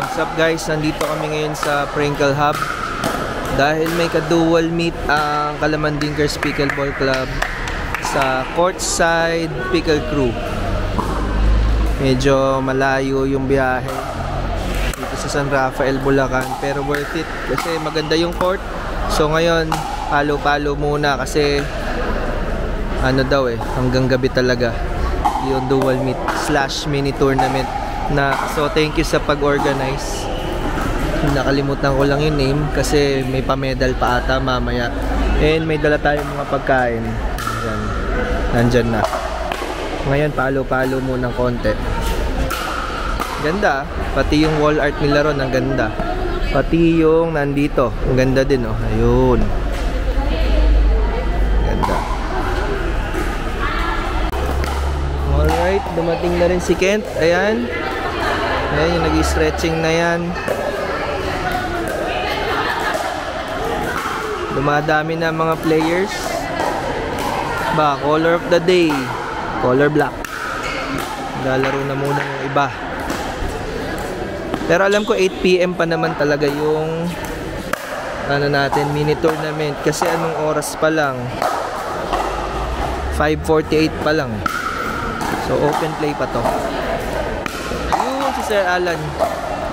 What's up guys, nandito kami ngayon sa Pringle Hub dahil may ka-dual meet ang Calamandingers Pickleball Club sa courtside pickle crew. Medyo malayo yung biyahe dito sa San Rafael, Bulacan, pero worth it kasi maganda yung court. So ngayon, palo-palo muna kasi ano daw hanggang gabi talaga yung dual meet / mini tournament na. So thank you sa pag-organize. Nakalimutan ko lang yung name kasi may pa-medal pa ata mamaya. And may dala tayong mga pagkain. Ayan. Nandyan na. Ngayon palo-palo muna ng konti. Ganda. Pati yung wall art nila ron, ang ganda. Pati yung nandito, ang ganda din oh. Ayun. Ganda. Alright, dumating na rin si Kent. Ayan. Ayan, yung nag-stretching na yan. Dumadami na mga players. Ba, color of the day, color black. Lalaro na muna yung iba. Pero alam ko 8 PM pa naman talaga yung ano natin, mini tournament. Kasi anong oras pa lang? 5:48 pa lang. So open play pa to. Yung si Sir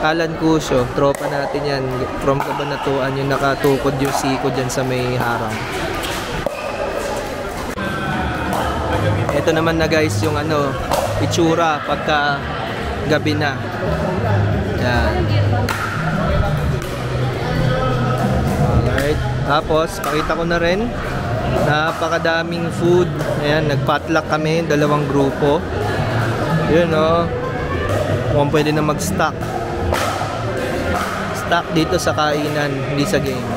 Alan Cusio, tropa natin yan from Cabanatuan, yung nakatukod yung siko dyan sa may harang. Ito naman na guys yung ano, itsura pagka gabi na. Yan. Alright. Tapos pakita ko na rin, napakadaming food. Ayan, nag-potluck kami, dalawang grupo. Yun o, kung pwede na mag-stock dito sa kainan, hindi sa game.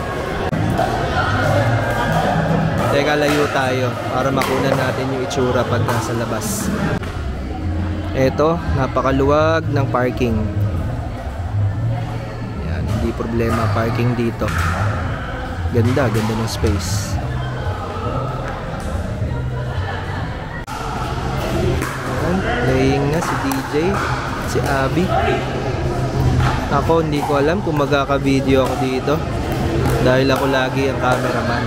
Teka, layo tayo para makunan natin yung itsura pag nasa labas. Eto, napakaluwag ng parking. Yan, hindi problema parking dito. Ganda ng space. Yan, playing na si DJ, si Abby. Ako hindi ko alam kung magkaka-video ako dito dahil ako lagi ang cameraman.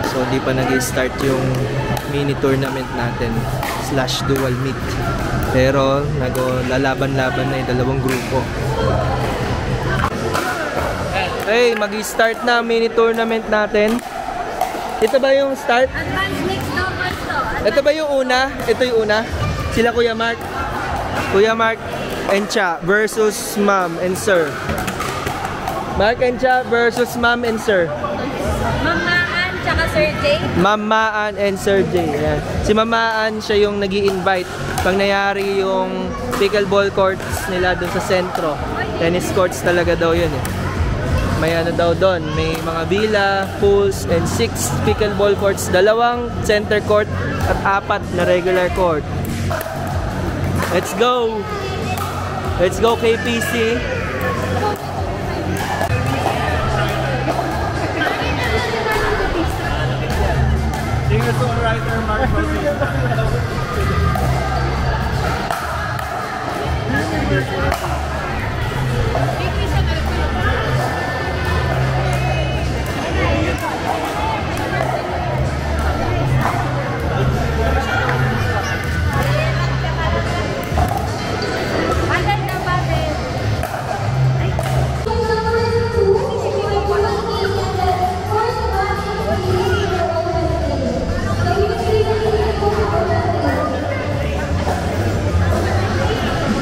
So di pa nag-start yung mini tournament natin / dual meet. Pero lalaban-laban na yung dalawang grupo. Hey, mag-start na mini tournament natin. Ito ba yung start? Advanced mixed doubles to. Ito ba yung una? Ito yung una? Sila Kuya Mark and Cha versus Ma'am and Sir. Mark and Cha versus Ma'am and Sir. Mamaan tsaka Sir J. Mamaan and Sir J. Ayan. Si Mamaan siya yung nag-i-invite pag nangyari yung pickleball courts nila dun sa sentro. Tennis courts talaga daw yun May ano daw doon, may mga villa, pools, and 6 pickleball courts. 2 center court at 4 na regular court. Let's go! Let's go KPC! Singer-songwriter Mark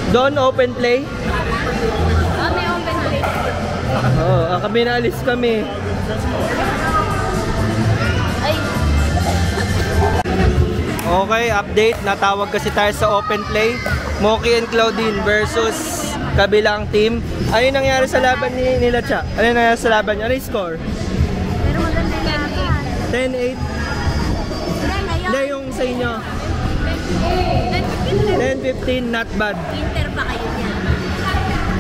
Doon open play? May open play. Kami naalis kami. Ay. Okay, update. Natawag kasi tayo sa open play. Moki and Claudine versus kabilang team. Ano yung nangyari sa laban nila, Cha? Ano yung nangyari sa laban? Ano yung score? Pero maganda yung 10-8? Hindi, yung sa inyo. 10-15, not bad. Inter pa kayo niyan.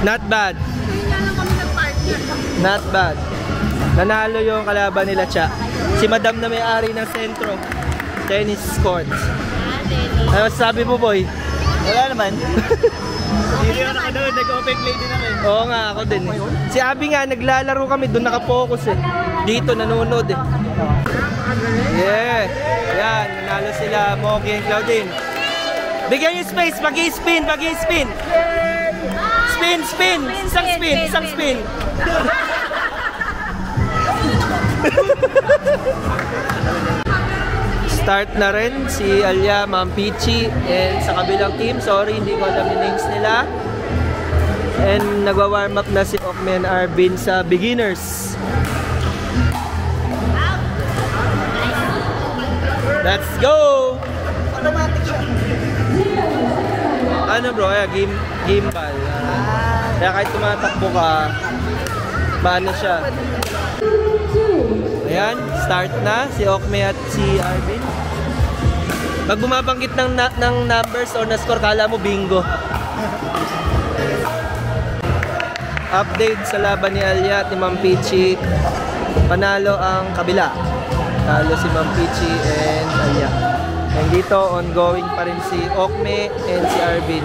Not bad. Kaya nga lang kami nag-partner. Not bad. Nanalo yung kalaban nila, Cha. Si Madam na may-ari ng sentro. Tennis courts. Tennis. Ano sabi mo, boy? Wala naman. Hindi ako nakanood, nag-open play din ako. Oo nga, ako din. Si Abby nga, naglalaro kami, doon nakapokus eh. Dito, nanonood eh. Yeah. Yan, nanalo sila, Moki and Claudine. Bigyan niyo space, mag-i-spin, mag-i-spin. Spin, spin, isang spin, isang spin. Start na rin si Alia, Ma'am Peachy, and sa kabilang team, sorry, hindi ko alam yung names nila. And nagwa-warm up na si Okme and Arvin sa beginners. Let's go! Automatic siya. Ano bro, game ball. Kaya kahit tumatakbo ka, paano siya? Ayan, start na si Okme at si Arvin. Pag bumabanggit ng numbers or na-score, kala mo bingo. Update sa laban ni Alia at ni Ma'am Peachy. Panalo ang kabila. Talo si Ma'am Peachy and Alia. And dito, ongoing pa rin si Okme and si Arvin.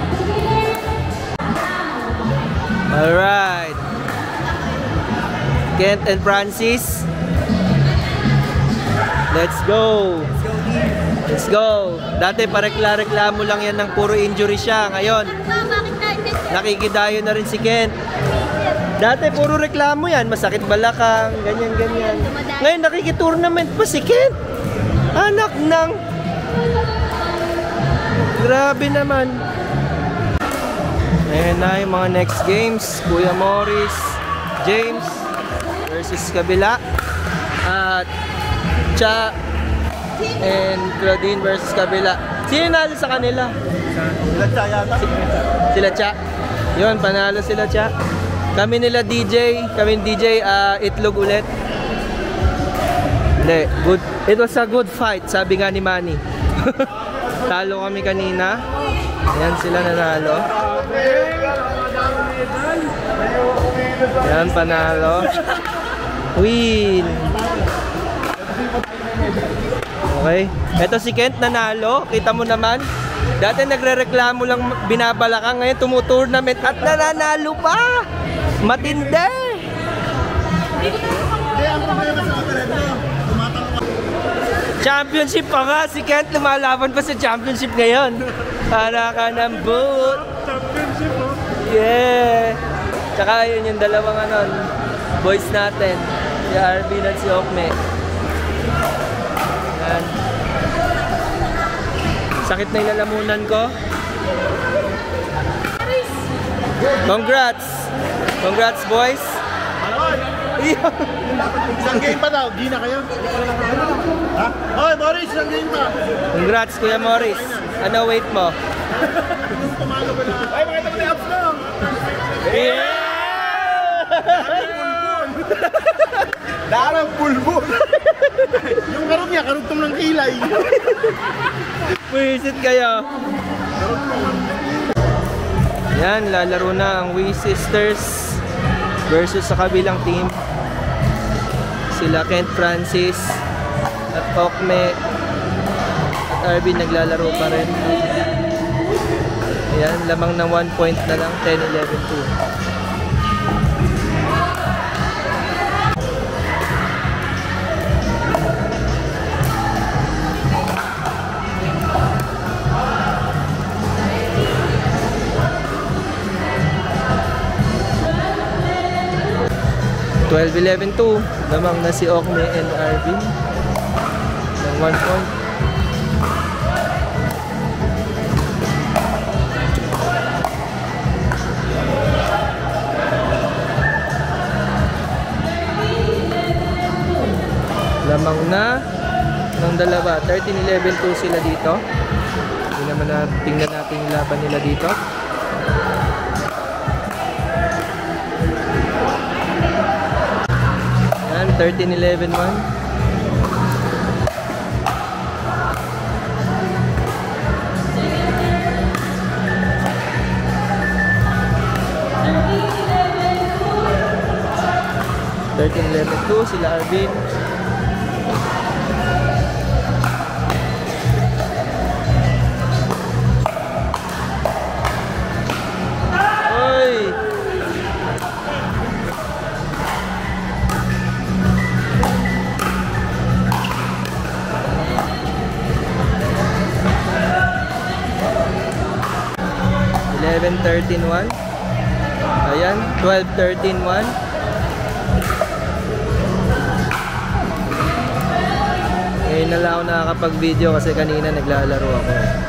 Alright. Kent and Francis. Let's go. Let's go. Dati parekla-reklamo lang yan ng puro injury siya. Ngayon, nakikidayo na rin si Kent. Dati puro reklamo yan. Masakit balakang, ganyan-ganyan. Ngayon nakikitournament pa si Kent. Anak ng... Grabe naman. Ayan na yung mga next games. Kuya Morris, James versus kabila. At Cha and Claudine versus kabila. Sino nalo sa kanila? Sila Cha yata. Sila Cha. Yun, panalo sila Cha. Kami nila DJ, itlog ulit. Hindi, good. It was a good fight, sabi nga ni Manny. Talo kami kanina. Ayan sila nanalo. Ayan, panalo. Win. Okay. Ito si Kent nanalo. Kita mo naman. Dati nagre-reklamo lang binabalakang. Ngayon tumutournament at nananalo pa. Matindi. Championship pa nga. Si Kent lumalaban pa sa championship ngayon. Para ka ng boot. Championship, oh. Yeah. Tsaka yun yung dalawang boys natin. Si Arvin at si Okme. Yan. Sakit na ilalamunan ko. Congrats! Congrats, boys! Isang game pa daw, Gina kayo? Ha? Oy, Morris, isang game pa! Congrats, Kuya Morris! Ano weight mo? Tumalo ko na. Ay, makita ko na yung abs mo! Yeah! Darang pulbon! Yung karog niya, karugtong ng kilay. Wisit kayo! Yan, lalaro na ang We Sisters versus sa kabilang team. Sila Kent Francis at Okme at Arvin naglalaro pa rin. Ayan, lamang ng 1 point na lang, 10-11-2. (12-11-2). Lamang na si Okme and Arvin ng 1 point. Lamang na ng dalawa. 13-11-2 sila dito. Hindi naman tingnan natin yung laban nila dito. Yan, 13-11-1. Sila Arvin. 11-13-1. Ayan, 12-13-1. Ngayon na lang ako nakakapag-video kasi kanina naglalaro ako.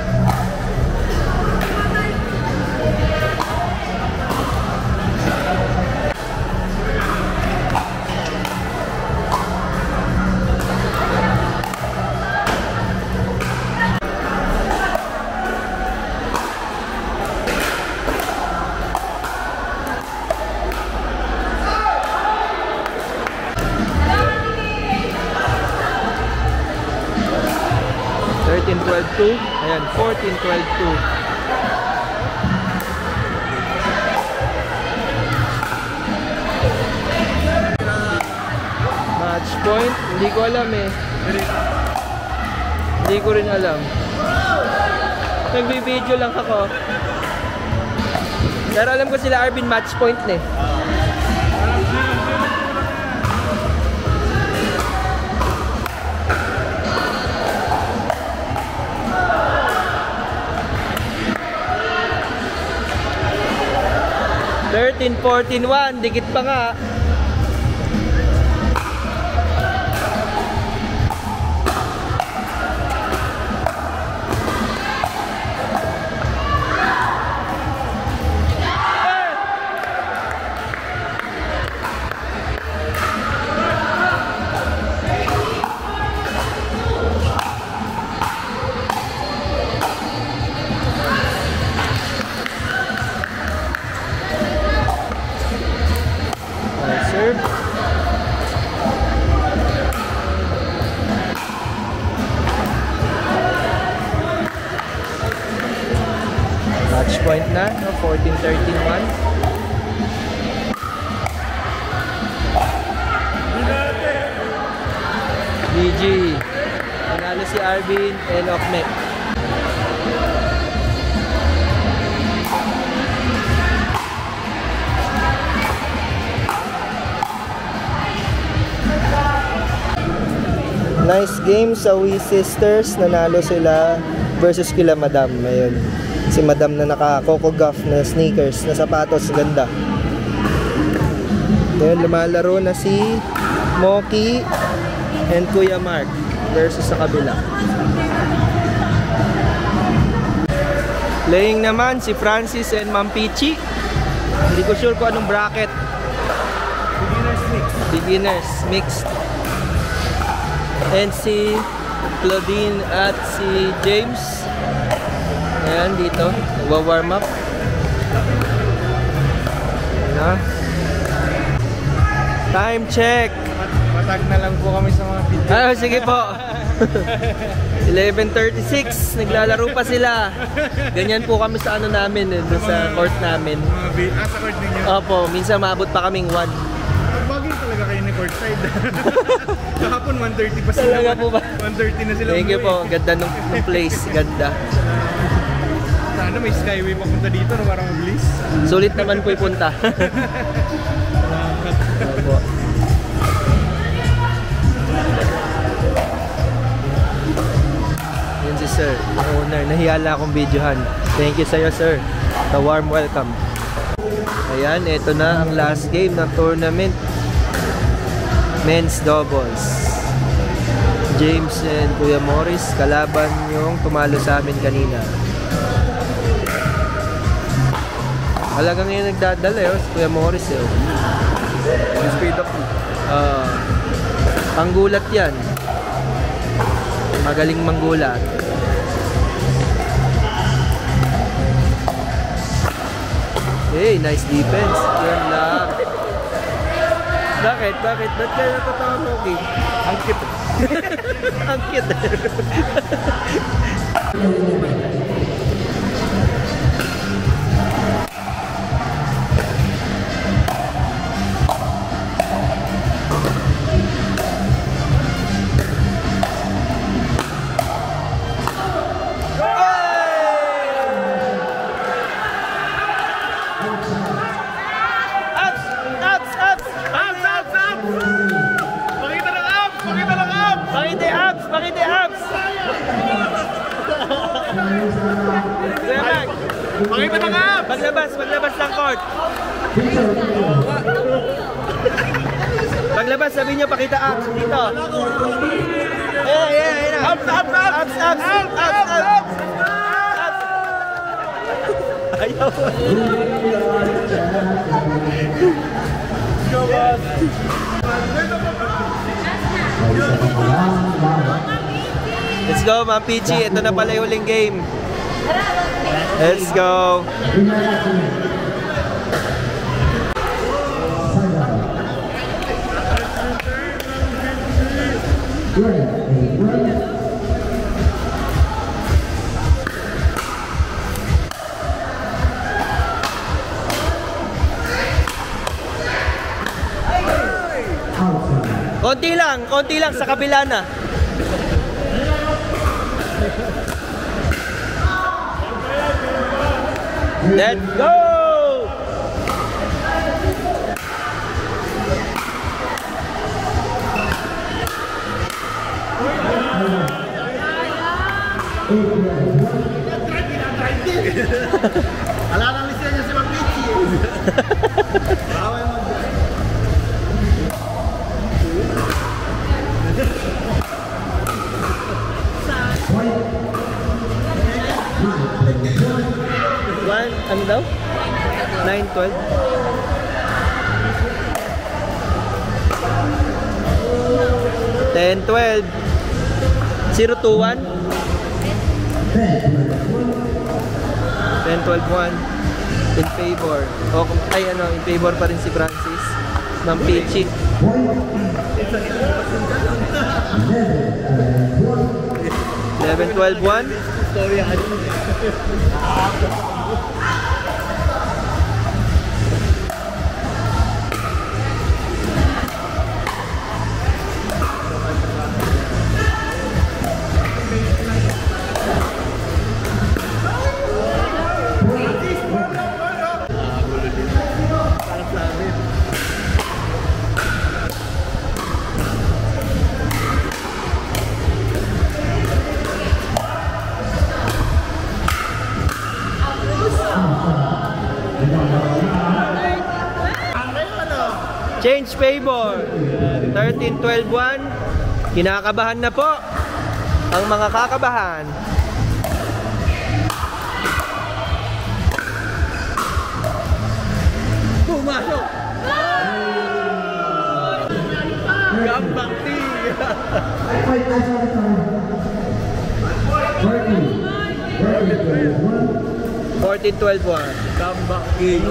Ayan, 14-12-2. Match point? Hindi ko alam eh. Hindi ko rin alam. Nagbibideo lang ako. Pero alam ko sila Arvin match point na eh. 13-14-1, dikit pa nga. Match point na, no? 14-13-1. GG. Panalo si Arvin and Okmek. Nice game sa We Sisters. Nanalo sila versus kila Madam. Ayun. Si Madam na naka-Coco Gauff na sneakers, na sapatos, ganda. Ayun, lumalaro na si Moki and Kuya Mark versus sa kabila. Playing naman si Francis and Ma'am Pichi. Hindi ko sure kung anong bracket. Beginners mixed. And si Claudine at si James. Ayan, dito. Nagwa-warm up. Ayan. Time check. Matag na lang po kami sa mga video. Ah, sige po. 11:36. Naglalaro pa sila. Ganyan po kami sa ano namin, sa court namin. Sa court ninyo? Opo, minsan maabot pa kaming 1. Bagay talaga kayo ni courtside. Kahapon 1:30 pa sila. Talaga po ba? 1:30 na sila. Thank you po. Ganda nung place. Ganda. Sana may skyway papunta dito na parang mabilis. Sulit naman po ipunta. Opo. Yun si sir, yung owner. Nahiyala akong videohan. Thank you sa'yo sir. The warm welcome. Ayan, ito na ang last game ng tournament. Men's doubles. James and Kuya Morris kalaban yung tumalo sa amin kanina. Halagang yung nagdadala yun, si Kuya Morris yun. Speed up. Panggulat yan. Magaling manggulat. Hey, nice defense. Yan lang. Bakit? Ba't kaya natatawa mo, okay? Ang cute. Ang cute. Pakita na nga! Paglabas ng court. Paglabas, sabi nyo, pakita abs dito. Ayan. Abs. Ayaw. Let's go, Ma'am Peachy. Ito na pala yung huling game. Let's go. Konti lang sa kabila na. Let's go! Ala nang lisensya niya si Ma'am Peachy. Bawal mo. Ano daw? 9-12. 10-12. 0-2-1. 10-12-1. In favor. In favor pa rin si Francis. Ma'am Peachy. 11-12-1. Change favor. 13-12-1. Kinakabahan na po ang mga kakabahan. Pumasok. Gambang team. 14-12-1. Gambang team.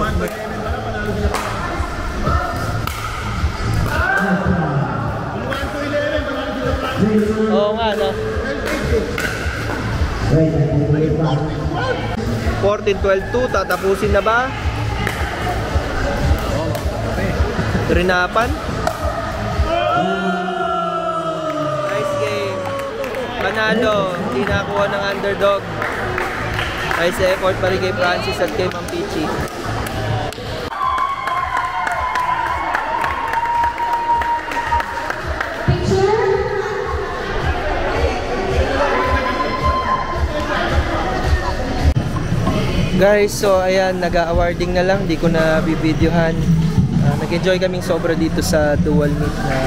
Oo nga, no? 14-12-2, tatapusin na ba? Trinapan? Nice game. Panalo, hindi nakakuha ng underdog. Nice effort pa rin kay Francis at kay Ma'am Peachy. Guys, so ayan, nag-awarding na lang, di ko na bibidyohan. Nag-enjoy kaming sobra dito sa dual meet na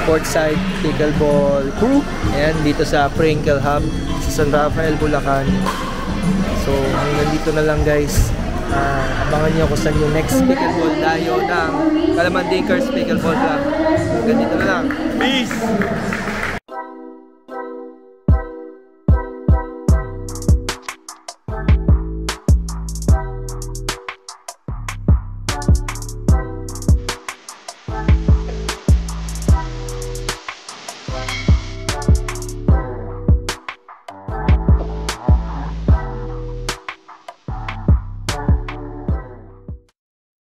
Portside Pickleball Crew. Ayan, dito sa Pringle Hub sa San Rafael, Bulacan. So, hanggang dito na lang guys. Abangan nyo kung saan yung next pickleball dayo ng Calamandingers Pickleball Club. Hanggang dito na lang. Peace!